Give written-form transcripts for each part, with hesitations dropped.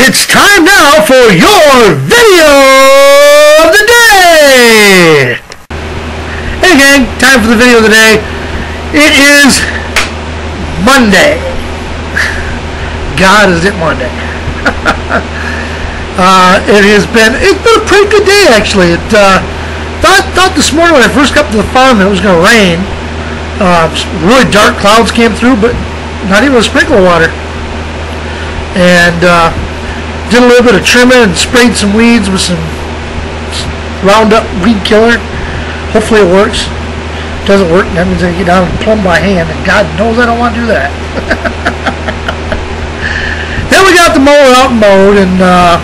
It's time now for your video of the day! Hey gang, time for the video of the day. It is Monday. God, is it Monday. It's been a pretty good day actually. Thought this morning when I first got to the farm it was going to rain. Really dark clouds came through, but not even a sprinkler water. And did a little bit of trimming and sprayed some weeds with some Roundup weed killer. Hopefully it works. Doesn't work, that means I get down and plumb by hand, and God knows I don't want to do that. Then we got the mower out and mowed, and of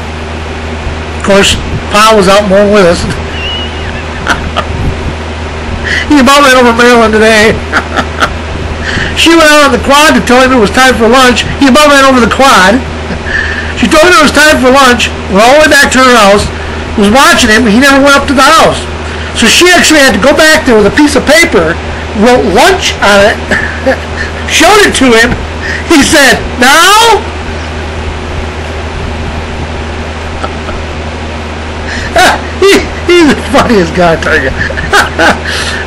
course Pa was out mowing with us. He about ran over Marilyn today. She went out on the quad to tell him it was time for lunch. He about ran over the quad. She told him it was time for lunch. Went all the way back to her house. Was watching him. He never went up to the house. So she actually had to go back there with a piece of paper, wrote lunch on it, showed it to him. He said, "Now?" He's the funniest guy, I tell you.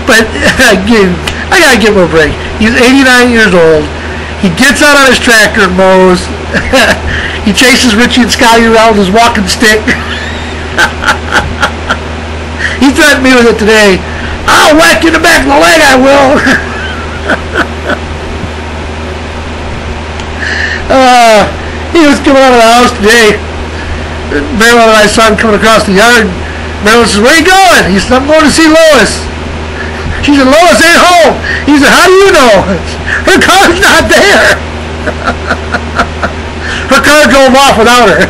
But again, I gotta give him a break. He's 89 years old. He gets out on his tractor and mows. He chases Richie and Scotty around with his walking stick. He threatened me with it today. "I'll whack you in the back of the leg, I will." He was coming out of the house today. Marilyn and I saw him coming across the yard. Marilyn says, "Where are you going?" He said, "I'm going to see Lois." She said, "Lois ain't home." He said, "How do you know?" "Her car's not there." Her car drove off without her.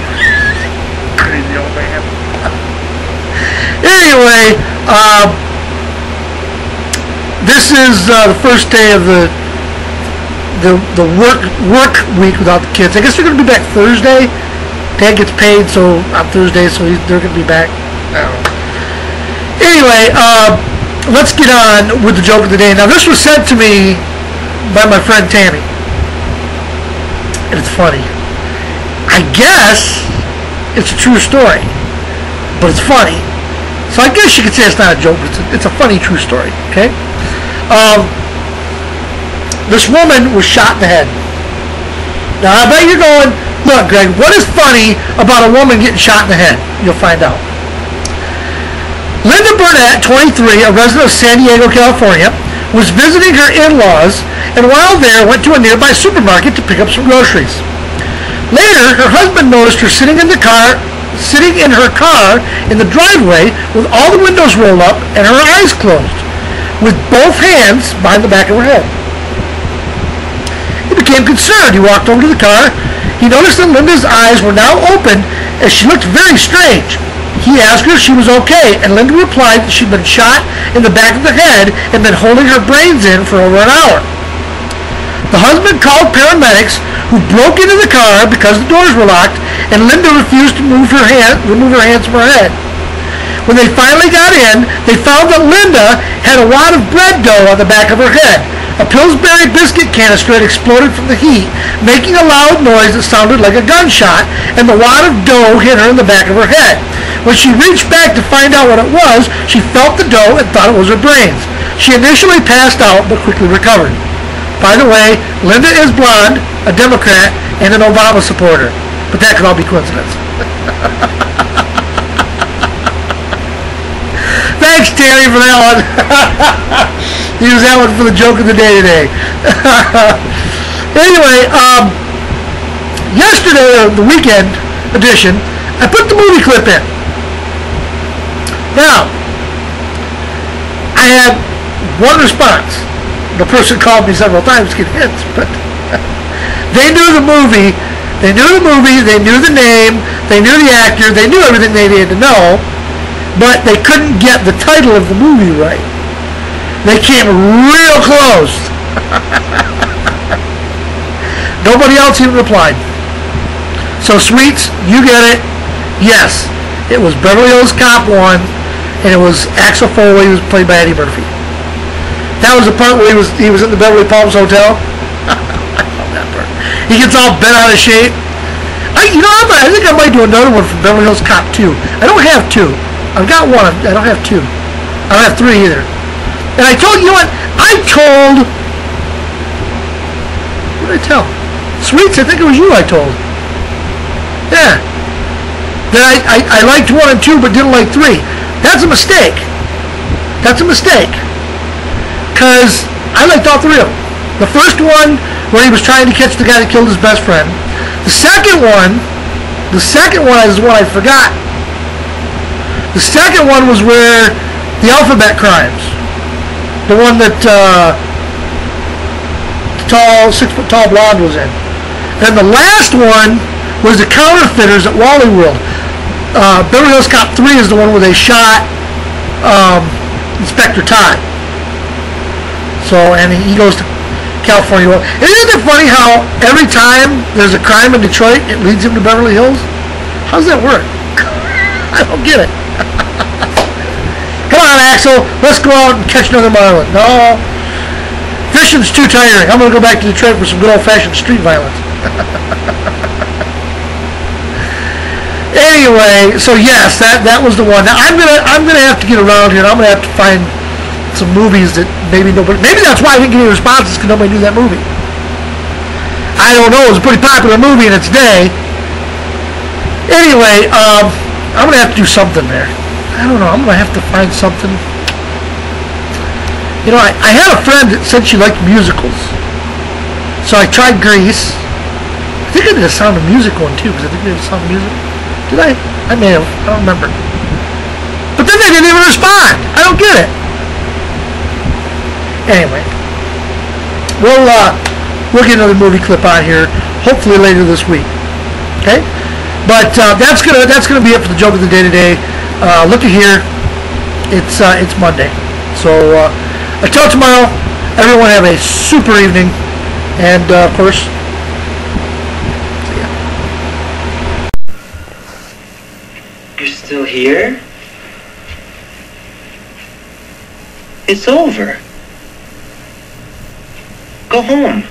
Crazy old man. Anyway, this is the first day of the work week without the kids. I guess they're going to be back Thursday. Dad gets paid so on Thursday, so they're going to be back. I don't know. Anyway, let's get on with the joke of the day. Now, this was sent to me by my friend Tammy. And it's funny. I guess it's a true story, but it's funny. So I guess you could say it's not a joke, but it's a funny true story, okay? This woman was shot in the head. Now, I bet you're going, "Look, Greg, what is funny about a woman getting shot in the head?" You'll find out. Linda Burnett, 23, a resident of San Diego, California, was visiting her in-laws, and while there went to a nearby supermarket to pick up some groceries. Later, her husband noticed her sitting in her car in the driveway with all the windows rolled up and her eyes closed, with both hands behind the back of her head. He became concerned. He walked over to the car. He noticed that Linda's eyes were now open as she looked very strange. He asked her if she was okay, and Linda replied that she'd been shot in the back of the head and been holding her brains in for over an hour. The husband called paramedics, who broke into the car because the doors were locked, and Linda refused to remove her hands from her head. When they finally got in, they found that Linda had a wad of bread dough on the back of her head. A Pillsbury biscuit canister had exploded from the heat, making a loud noise that sounded like a gunshot, and the wad of dough hit her in the back of her head. When she reached back to find out what it was, she felt the dough and thought it was her brains. She initially passed out, but quickly recovered. By the way, Linda is blonde, a Democrat, and an Obama supporter. But that could all be coincidence. Thanks, Terry, for that one. Use that one for the joke of the day today. Anyway, yesterday, the weekend edition, I put the movie clip in. Now, I had one response. The person called me several times to get hints, but they knew the movie. They knew the movie. They knew the name. They knew the actor. They knew everything they needed to know, but they couldn't get the title of the movie right. They came real close. Nobody else even replied. So, Sweets, you get it. Yes, it was Beverly Hills Cop 1, and it was Axel Foley, who was played by Eddie Murphy. That was the part where he was in the Beverly Palms Hotel. I love that part. He gets all bent out of shape. I think I might do another one from Beverly Hills Cop 2. I don't have 2. I've got 1. I don't have 2. I don't have 3 either. And I told you what? What did I tell? Sweets, I think it was you I told. Yeah. That I liked 1 and 2 but didn't like 3. That's a mistake. That's a mistake. Because I liked all 3 of them. The first one, where he was trying to catch the guy that killed his best friend. The second one is one I forgot. The second one was where the alphabet crimes. The one that the tall, 6-foot tall blonde was in. And the last one was the counterfeiters at Wally World. Beverly Hills Cop 3 is the one where they shot Inspector Todd. So, and he goes to California. Isn't it funny how every time there's a crime in Detroit, it leads him to Beverly Hills? How does that work? I don't get it. Come on, Axel. Let's go out and catch another marlin. No. Fishing's too tiring. I'm going to go back to Detroit for some good old-fashioned street violence. Anyway, so yes, that was the one. Now I'm gonna have to get around here, and I'm gonna have to find some movies that maybe that's why I didn't get any responses, because nobody knew that movie. I don't know. It was a pretty popular movie in its day. Anyway, I'm gonna have to do something there. I don't know. I'm gonna have to find something. You know, I had a friend that said she liked musicals, so I tried Grease. I think I did a Sound of Music one too, because I think we did a Sound of Music. Did I? I may have. I don't remember. But then they didn't even respond. I don't get it. Anyway, we'll get another movie clip on here, hopefully later this week. Okay, but that's gonna be it for the joke of the day today. Looky here, it's Monday, so until tomorrow, everyone have a super evening, and of course, see ya. You're still here? It's over. Go home.